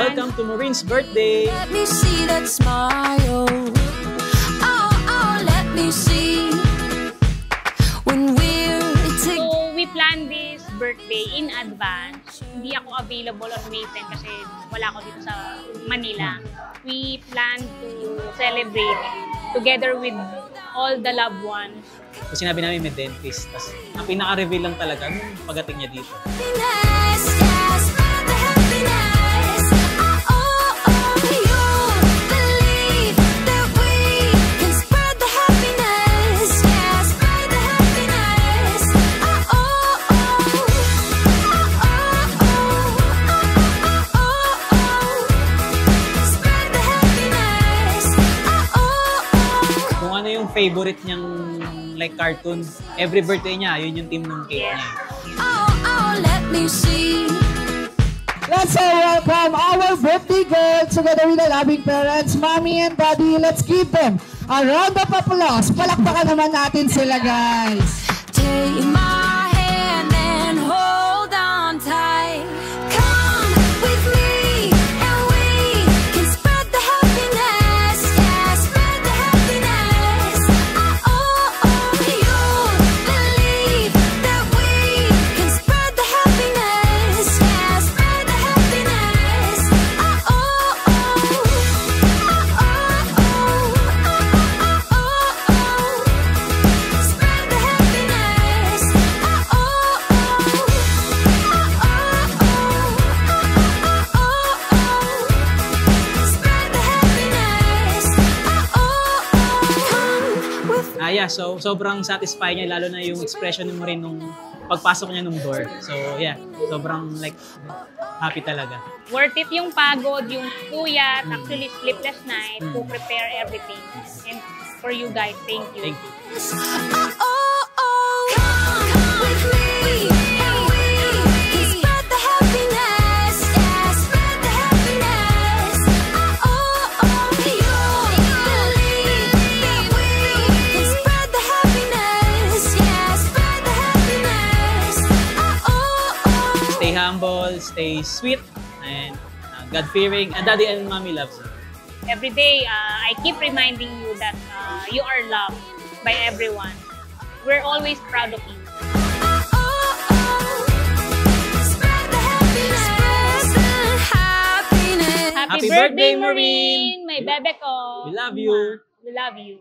Welcome to Maureen's birthday! Let me see that smile. Oh, let me see when we're together. So, we planned this birthday in advance. Hindi ako available on May 10 kasi wala ako dito sa Manila. We planned to celebrate together with all the loved ones. So, sinabi namin may dentist. Tapos, ang pinaka-reveal lang talaga nung pagdating niya dito. Happiness, yes, spread the happiness. You believe that we can spread the happiness, yes, spread the happiness. Spread the happiness. Kung ano yung favorite niyang like cartoon, every birthday niya, yun yung team ng cake niya. Let me see. Let's say welcome our birthday girl together with the loving parents, mommy and daddy. Let's give them a round of applause. Palakpakan naman natin sila, guys. Take my hand and hold on tight. Come with me and we can spread the happiness. Yeah, spread the happiness. You believe that we can spread the happiness. Yeah, spread the happiness. Spread the happiness. Spread the happiness. Come with Yeah, so sobrang satisfying niya, lalo na yung expression ni Maureen nung pagpasok niya nung door. So yeah, sobrang like happy talaga. Worth it yung pagod, yung puyat, actually sleepless night to prepare everything. And for you guys, thank you. Thank you. Come with me and we can spread the happiness. Yeah, spread the happiness. You believe that we can spread the happiness. Yeah, spread the happiness. Stay humble, stay sweet, and God-fearing, and daddy and mommy loves you. Every day, I keep reminding you that you are loved by everyone. We're always proud of you. Spread the happiness. Spread the happiness. Happy Happy birthday, birthday, Maureen! Maureen! My bebe ko! We love you! We love you.